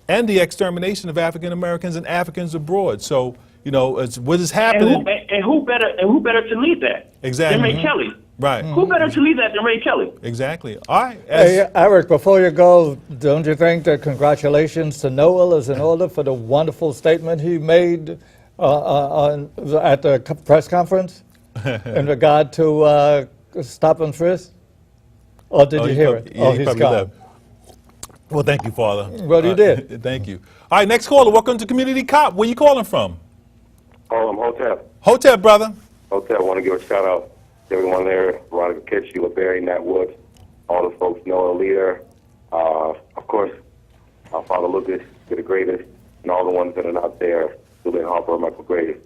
Speaker 1: and the extermination of African Americans and Africans abroad. So, it's what is happening.
Speaker 4: And who better to lead that?
Speaker 1: Exactly.
Speaker 4: Than Ray Kelly.
Speaker 1: Right.
Speaker 4: Who better to lead that than Ray Kelly?
Speaker 1: Exactly. All right.
Speaker 2: Hey, Eric, before you go, don't you think that congratulations to Noel is in order for the wonderful statement he made at the press conference in regard to stop and frisk? Or did you hear it?
Speaker 1: Yeah, he's gone. Left. Well, thank you, Father.
Speaker 2: Well, you did.
Speaker 1: Thank you. All right, next caller. Welcome to Community Cop. Where you calling from?
Speaker 5: I'm Hotep.
Speaker 1: Hotep, brother.
Speaker 5: Hotep, I want to give a shout out to everyone there. Veronica Kitsch, Sheila Berry, Nat Woods, all the folks, Noah Leader, of course, our Father Lucas, you're the greatest, and all the ones that are not there, Julian Harper, Michael Graves.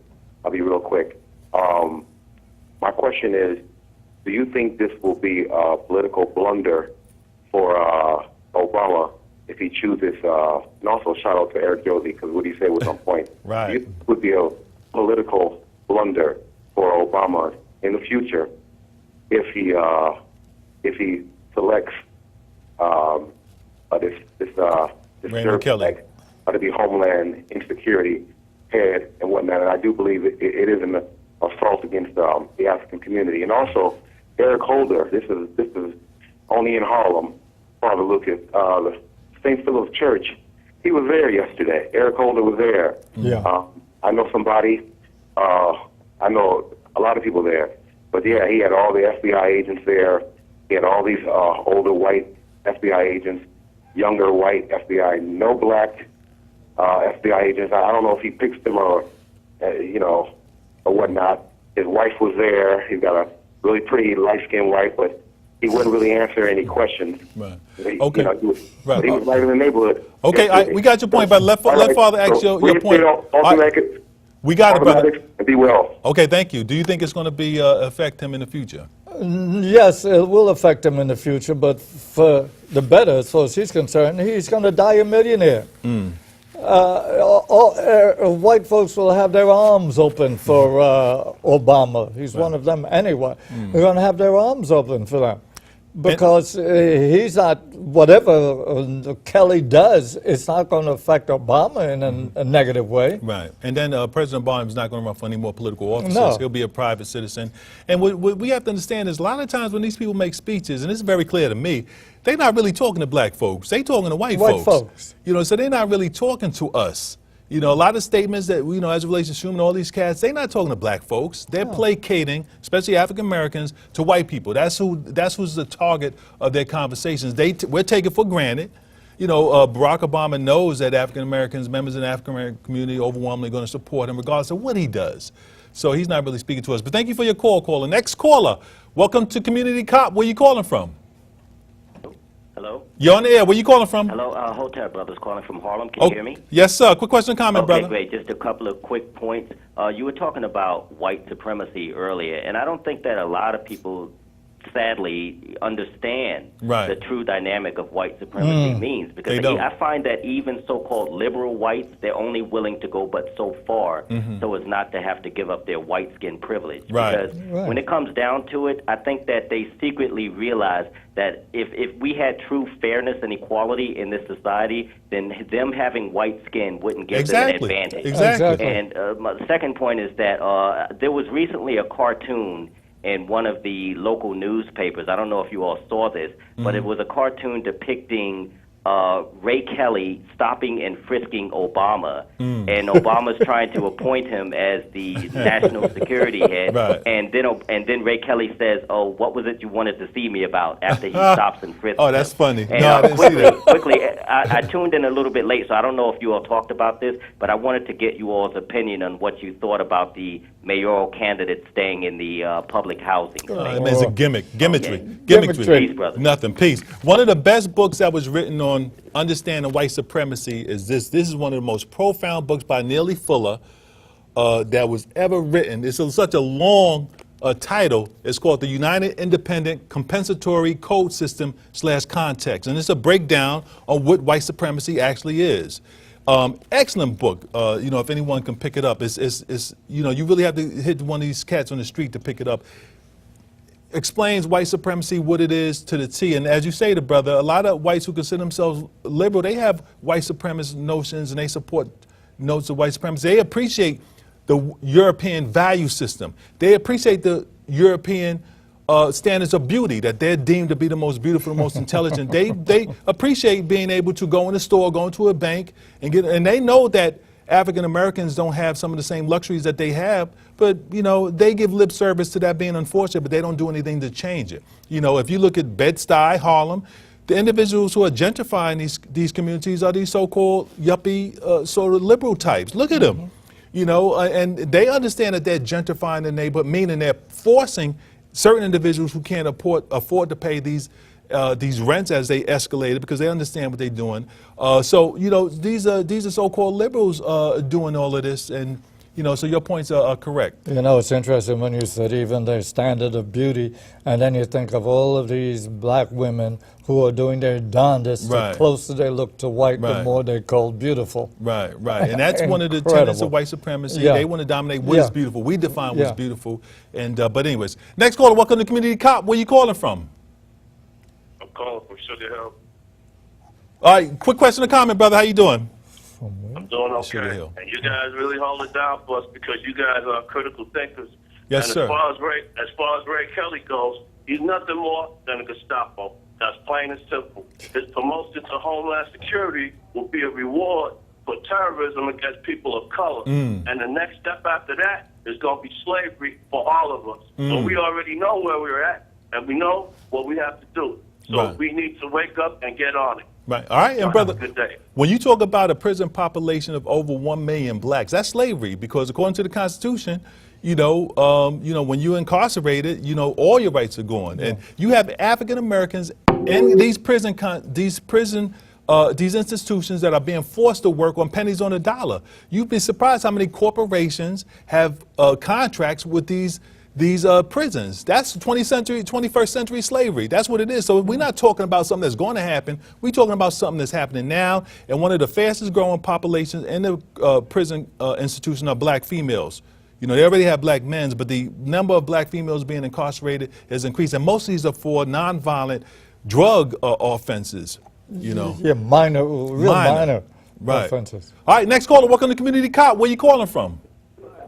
Speaker 5: I'll be real quick. My question is, do you think this will be a political blunder for Obama if he chooses, and also shout out to Eric Josie, because what he said was on point.
Speaker 1: Right.
Speaker 5: It would be a political blunder for Obama in the future if he selects this
Speaker 1: Raymond Kelly
Speaker 5: to be Homeland Insecurity head and whatnot. And I do believe it is an assault against the African community. And also, Eric Holder. This is only in Harlem. Father Lucas, the St. Philip's Church. He was there yesterday. Eric Holder was there.
Speaker 2: Yeah.
Speaker 5: I know somebody. I know a lot of people there. But yeah, he had all the FBI agents there. He had all these older white FBI agents, younger white FBI, no black FBI agents. I don't know if he picks them or whatnot. His wife was there. He's got a really pretty light-skinned wife, but he wouldn't really answer any questions.
Speaker 1: Right.
Speaker 5: Okay. He was
Speaker 1: Right.
Speaker 5: right in the neighborhood.
Speaker 1: Okay, we got your point, but let Father ask your point. We got it, brother.
Speaker 5: And be well.
Speaker 1: Okay, thank you. Do you think it's going to be affect him in the future?
Speaker 2: Yes, it will affect him in the future, but for the better, as far as he's concerned, he's going to die a millionaire. White folks will have their arms open for Obama. He's one of them anyway. They're going to have their arms open for them. Because he's not, whatever Kelly does, it's not going to affect Obama in a negative way.
Speaker 1: Right. And then President Obama is not going to run for any more political offices.
Speaker 2: No.
Speaker 1: He'll be a private citizen. And what we have to understand is a lot of times when these people make speeches, and it's very clear to me, they're not really talking to black folks. They're talking to white folks. So they're not really talking to us. A lot of statements that, as it relates to Schumer and all these cats, they're not talking to black folks. They're placating, especially African Americans, to white people. That's who's the target of their conversations. We're taken for granted. Barack Obama knows that African Americans, members of the African American community, overwhelmingly going to support him regardless of what he does. So he's not really speaking to us. But thank you for your call, caller. Next caller, welcome to Community Cop. Where you calling from?
Speaker 6: Hello?
Speaker 1: You're on the air. Where you calling from?
Speaker 6: Hello, Hotel Brothers calling from Harlem. Can you hear me?
Speaker 1: Yes, sir. Quick question, comment, brother.
Speaker 6: Okay, great. Just a couple of quick points. You were talking about white supremacy earlier, and I don't think that a lot of people sadly understand the true dynamic of white supremacy means. Because I find that even so-called liberal whites, they're only willing to go but so far so as not to have to give up their white skin privilege. Because when it comes down to it, I think that they secretly realize that if we had true fairness and equality in this society, then them having white skin wouldn't give them an advantage.
Speaker 1: Exactly.
Speaker 6: And my second point is that there was recently a cartoon in one of the local newspapers. I don't know if you all saw this, but it was a cartoon depicting Ray Kelly stopping and frisking Obama, and Obama's trying to appoint him as the national security head, and then Ray Kelly says, "Oh, what was it you wanted to see me about?" After he stops and frisks.
Speaker 1: Oh, that's funny.
Speaker 6: And,
Speaker 1: no, I didn't see that.
Speaker 6: Quickly, I tuned in a little bit late, so I don't know if you all talked about this, but I wanted to get you all's opinion on what you thought about the mayoral candidate staying in the public housing space.
Speaker 1: I mean, it's a gimmickry.
Speaker 6: Peace, brother.
Speaker 1: Nothing. Peace. One of the best books that was written on understanding white supremacy is this. This is one of the most profound books by Neely Fuller that was ever written. It's such a long title. It's called The United Independent Compensatory Code System / Context. And it's a breakdown on what white supremacy actually is. Excellent book. If anyone can pick it up, it's you really have to hit one of these cats on the street to pick it up. Explains white supremacy, what it is to the T. And as you say, brother, a lot of whites who consider themselves liberal, they have white supremacist notions and they support notes of white supremacy. They appreciate the European value system. They appreciate the European standards of beauty, that they're deemed to be the most beautiful, the most intelligent. They appreciate being able to go in a store, go into a bank, and they know that African Americans don't have some of the same luxuries that they have, but they give lip service to that being unfortunate, but they don't do anything to change it. If you look at Bed-Stuy, Harlem, the individuals who are gentrifying these communities are these so-called yuppie sort of liberal types. Look at them, and they understand that they're gentrifying the neighborhood, meaning they're forcing certain individuals who can't afford to pay these rents as they escalated because they understand what they're doing. So these are so-called liberals doing all of this, and So your points are correct.
Speaker 2: It's interesting when you said even their standard of beauty, and then you think of all of these black women who are doing their darndest.
Speaker 1: Right.
Speaker 2: The closer they look to white,
Speaker 1: Right.
Speaker 2: the more they're called beautiful.
Speaker 1: Right. And that's one of the tenets
Speaker 2: Incredible.
Speaker 1: of white supremacy.
Speaker 2: Yeah.
Speaker 1: They want to dominate what is
Speaker 2: Yeah.
Speaker 1: beautiful. We define what's
Speaker 2: Yeah.
Speaker 1: beautiful. And but anyways, next caller, welcome to Community Cop. Where you calling from?
Speaker 7: I'm calling from Sugar Hill.
Speaker 1: All right, quick question or comment, brother. How you doing?
Speaker 7: I'm doing
Speaker 1: Sugar
Speaker 7: okay.
Speaker 1: Hill.
Speaker 7: And you guys really hold it down for us because you guys are critical thinkers.
Speaker 1: Yes,
Speaker 7: and
Speaker 1: sir.
Speaker 7: As far as Ray Kelly goes, he's nothing more than a Gestapo. That's plain and simple. His promotion to Homeland Security will be a reward for terrorism against people of color. And the next step after that is going to be slavery for all of us. So we already know where we're at, and we know what we have to do. So
Speaker 1: Right.
Speaker 7: we need to wake up and get on it.
Speaker 1: Right. All right, and
Speaker 7: Have
Speaker 1: brother,
Speaker 7: a good day.
Speaker 1: when you talk about a prison population of over 1 million blacks, that's slavery because according to the Constitution, when you're incarcerated, all your rights are gone, and you have African Americans in these these institutions that are being forced to work on pennies on a dollar. You'd be surprised how many corporations have contracts with these prisons. That's 21st century slavery. That's what it is. So we're not talking about something that's going to happen. We're talking about something that's happening now. And one of the fastest growing populations in the prison institution are black females. They already have black men, but the number of black females being incarcerated has increased. And most of these are for nonviolent drug offenses.
Speaker 2: Yeah, minor
Speaker 1: Right.
Speaker 2: offenses.
Speaker 1: All right, next caller. Welcome to Community Cop. Where you calling from?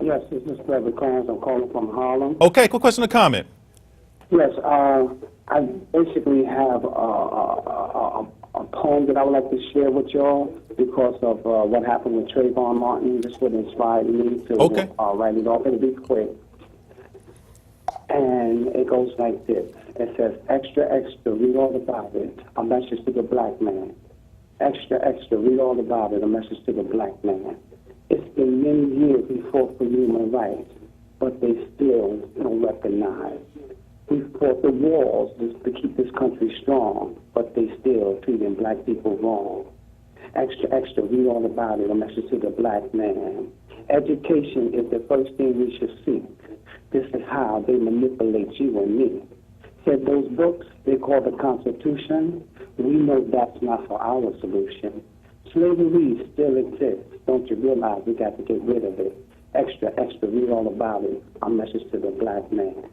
Speaker 8: Yes, this is Trevor Collins. I'm calling from Harlem.
Speaker 1: Okay, quick question or comment.
Speaker 8: Yes, I basically have a poem that I would like to share with y'all because of what happened with Trayvon Martin. This would inspire me to write it off. It'll be quick. And it goes like this. It says, extra, extra, read all about it. A message to the black man. Extra, extra, read all about it. A message to the black man. It's been many years we fought for human rights, but they still don't recognize. We fought the wars to keep this country strong, but they still treating black people wrong. Extra, extra, read all about it. A message to the black man. Education is the first thing we should seek. This is how they manipulate you and me. Said those books they call the Constitution, we know that's not for our solution. Slavery still exists. Don't you realize we got to get rid of it? Extra, extra, read all about it. A message to the black man.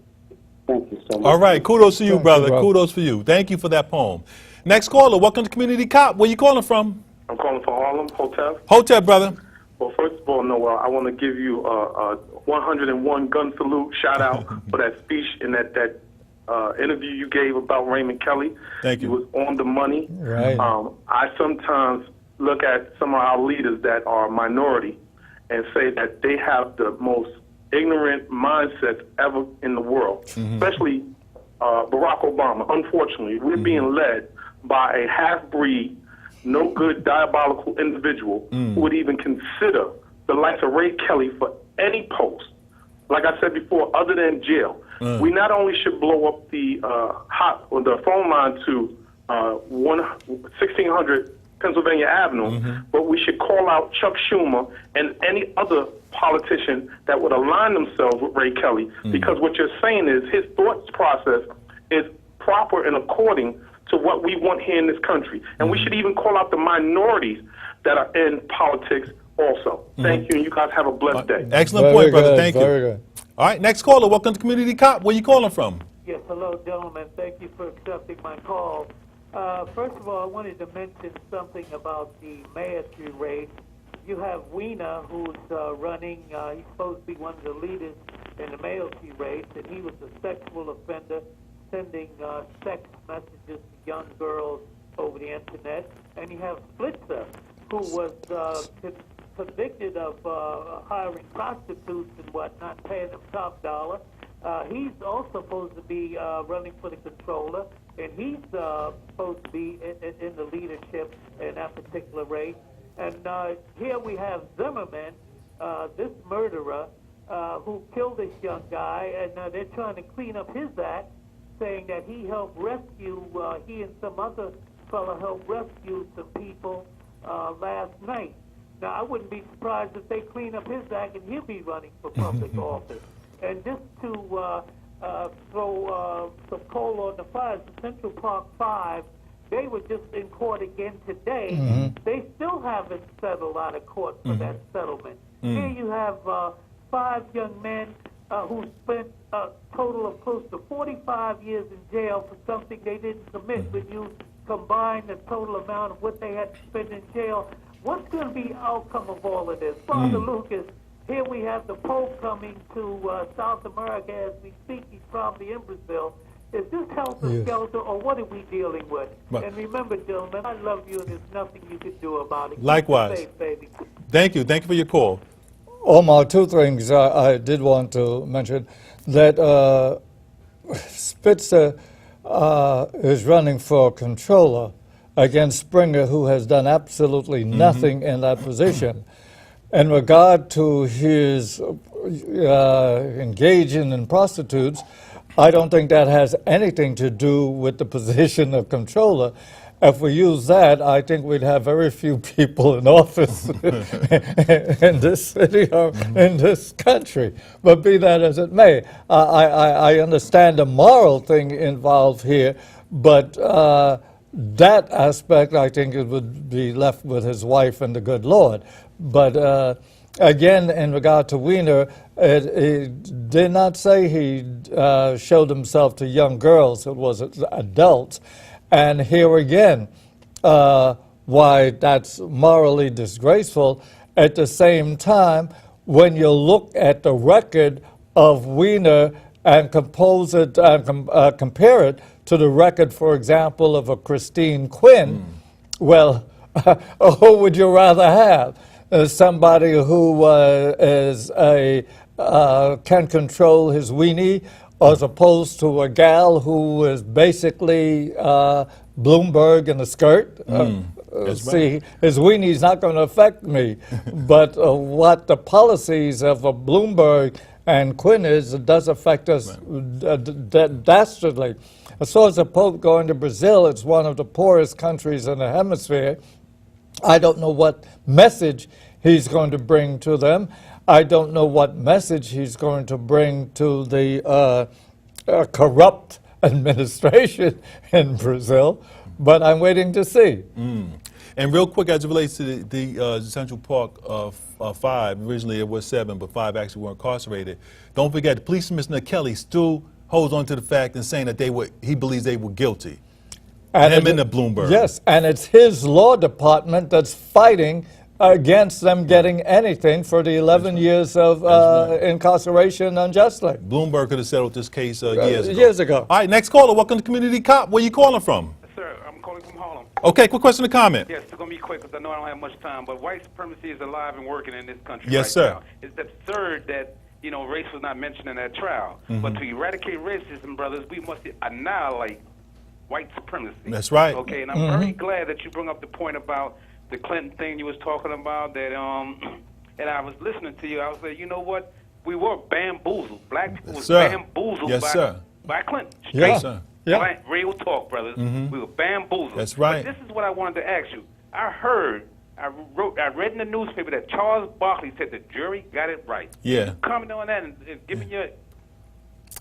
Speaker 8: Thank you so much.
Speaker 1: All right, kudos to you,
Speaker 2: Thank
Speaker 1: brother.
Speaker 2: you, bro.
Speaker 1: Kudos for you. Thank you for that poem. Next caller, welcome to Community Cop. Where you calling from?
Speaker 7: I'm calling from Harlem, Hotel.
Speaker 1: Hotep, brother.
Speaker 7: Well, first of all, Noel, I want to give you a 101 gun salute, shout out for that speech and that interview you gave about Raymond Kelly.
Speaker 1: Thank you.
Speaker 7: It was on the money.
Speaker 2: Right.
Speaker 7: I sometimes look at some of our leaders that are minority and say that they have the most ignorant mindsets ever in the world, especially Barack Obama. Unfortunately, we're being led by a half-breed, no good, diabolical individual who would even consider the likes of Ray Kelly for any post. Like I said before, other than jail. We not only should blow up the phone line to 1600 Pennsylvania Avenue, but we should call out Chuck Schumer and any other politician that would align themselves with Ray Kelly, because what you're saying is his thought process is proper and according to what we want here in this country. And we should even call out the minorities that are in politics also. Thank you, and you guys have a blessed day.
Speaker 1: Excellent
Speaker 2: Very
Speaker 1: point, brother.
Speaker 2: good,
Speaker 1: Thank
Speaker 2: very
Speaker 1: you.
Speaker 2: good.
Speaker 1: All right, next caller, welcome to Community Cop. Where you calling from?
Speaker 9: Yes, hello, gentlemen. Thank you for accepting my call. First of all, I wanted to mention something about the mayor's race. You have Weena, who's running. He's supposed to be one of the leaders in the mayoralty race, and he was a sexual offender, sending sex messages to young girls over the internet. And you have Splitzer, who was convicted of hiring prostitutes and whatnot, paying them top dollar. He's also supposed to be running for the controller, and he's supposed to be in the leadership in that particular race. And here we have Zimmerman, this murderer, who killed this young guy, and they're trying to clean up his act, saying that he helped rescue, he and some other fellow helped rescue some people last night. Now, I wouldn't be surprised if they clean up his act and he'll be running for public office. And just to throw some coal on the fire, the Central Park 5, they were just in court again today. They still haven't settled out of court for that settlement. Here you have 5 young men who spent a total of close to 45 years in jail for something they didn't commit. When you combine the total amount of what they had to spend in jail, what's going to be the outcome of all of this? Father Lucas, here we have the Pope coming to South America as we speak. He's probably in Brazil. Is this helter-skelter, or what are we dealing with?
Speaker 1: Right.
Speaker 9: And remember, gentlemen, I love you, and there's nothing you can do about it. Keep
Speaker 1: Likewise.
Speaker 9: safe, baby.
Speaker 1: Thank you. Thank you for your call.
Speaker 2: Omar, 2 things I did want to mention. That Spitzer is running for controller against Springer, who has done absolutely nothing in that position. In regard to his engaging in prostitutes, I don't think that has anything to do with the position of controller. If we use that, I think we'd have very few people in office in this city or in this country. But be that as it may, I understand the moral thing involved here, but that aspect, I think it would be left with his wife and the good Lord. But again, in regard to Weiner, it did not say he showed himself to young girls. It was adults. And here again, why that's morally disgraceful. At the same time, when you look at the record of Weiner and compare it to the record, for example, of a Christine Quinn, well, who would you rather have? Somebody who can control his weenie, as opposed to a gal who is basically Bloomberg in a skirt. See, his weenie's not going to affect me, but what the policies of a Bloomberg and Quinn is, it does affect us dastardly. I saw as a Pope going to Brazil. It's one of the poorest countries in the hemisphere. I don't know what message he's going to bring to them. I don't know what message he's going to bring to the corrupt administration in Brazil, but I'm waiting to see.
Speaker 1: And real quick, as it relates to the Central Park 5, originally it was 7, but 5 actually were incarcerated. Don't forget, the police commissioner Kelly still holds on to the fact and saying that he believes they were guilty. And him and the Bloomberg.
Speaker 2: Yes, and it's his law department that's fighting against them getting anything for the 11 years of incarceration unjustly.
Speaker 1: Bloomberg could have settled this case years ago.
Speaker 2: Years ago.
Speaker 1: All right, next caller. Welcome to Community Cop. Where you calling from?
Speaker 10: Yes, sir. I'm calling from Harlem.
Speaker 1: Okay, quick question or comment.
Speaker 10: Yes, it's going to be quick because I know I don't have much time, but white supremacy is alive and working in this country
Speaker 1: Yes,
Speaker 10: right
Speaker 1: sir.
Speaker 10: now. It's absurd that, race was not mentioned in that trial. But to eradicate racism, brothers, we must annihilate white supremacy.
Speaker 1: That's right.
Speaker 10: Okay, and I'm very glad that you brought up the point about the Clinton thing you was talking about, that and I was listening to you. I was like, you know what? We were bamboozled. Black people was bamboozled by Clinton.
Speaker 1: Yes, sir.
Speaker 10: Yeah. Real talk, brothers. We were bamboozled.
Speaker 1: That's right.
Speaker 10: But this is what I wanted to ask you. I read in the newspaper that Charles Barkley said the jury got it right.
Speaker 1: Yeah.
Speaker 10: Comment on that and give me your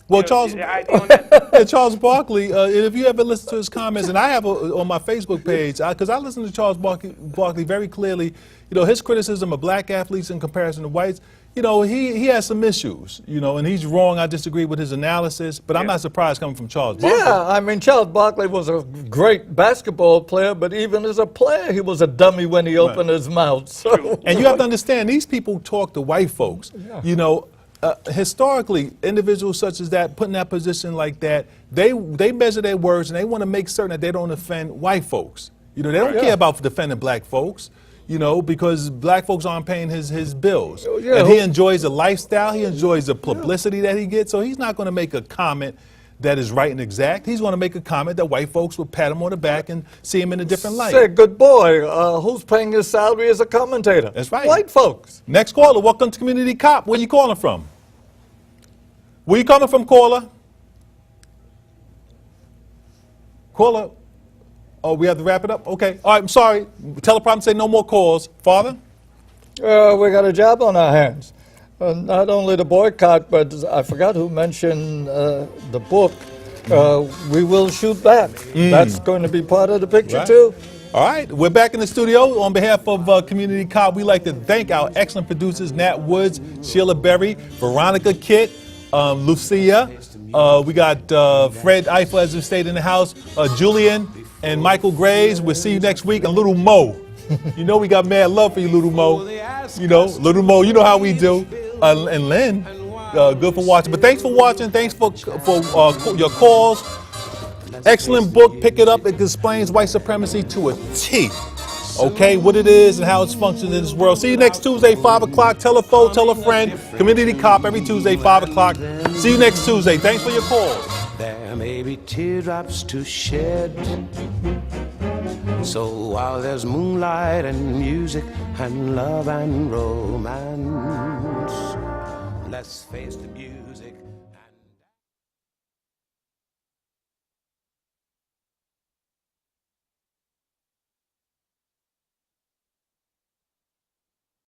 Speaker 1: Well, Charles,
Speaker 10: your idea on that.
Speaker 1: Charles Barkley, if you ever listen to his comments, and I have on my Facebook page, because I listen to Charles Barkley very clearly, his criticism of black athletes in comparison to whites, he has some issues, and he's wrong. I disagree with his analysis, but I'm not surprised coming from Charles Barkley.
Speaker 2: Yeah, I mean, Charles Barkley was a great basketball player, but even as a player, he was a dummy when he opened his mouth. So.
Speaker 1: And you have to understand, these people talk to white folks, historically, individuals such as that, put in that position like that, they measure their words and they want to make certain that they don't offend white folks. They don't care about defending black folks, because black folks aren't paying his bills. And he enjoys the lifestyle, he enjoys the publicity that he gets, so he's not going to make a comment that is right and exact. He's going to make a comment that white folks will pat him on the back and see him in a different light.
Speaker 2: Say, good boy, who's paying his salary as a commentator?
Speaker 1: That's right.
Speaker 2: White folks.
Speaker 1: Next caller, welcome to Community Cop. Where you calling from? Where you coming from, caller? Caller? Oh, we have to wrap it up? Okay. All right, I'm sorry. Teleprompter say no more calls. Father?
Speaker 2: we got a job on our hands. Not only the boycott, but I forgot who mentioned the book. We will shoot back. That's going to be part of the picture,
Speaker 1: Right.
Speaker 2: too.
Speaker 1: All right, we're back in the studio. On behalf of Community Cop, we'd like to thank our excellent producers, Nat Woods, Sheila Berry, Veronica Kitt, Lucia. We got Fred Eiffel, as we stayed in the house, Julian and Michael Graves. We'll see you next week. And Little Mo. You know we got mad love for you, Little Mo. You know, Little Mo, you know how we do. And Lynn, good for watching. But thanks for watching. Thanks for your calls. Excellent book. Pick it up. It explains white supremacy to a T. Okay, what it is and how it's functioning in this world. See you next Tuesday, 5 o'clock. Tell a foe, tell a friend. Community Cop every Tuesday, 5 o'clock. See you next Tuesday. Thanks for your calls.
Speaker 11: There may be teardrops to shed. So while there's moonlight and music and love and romance, let's face the music.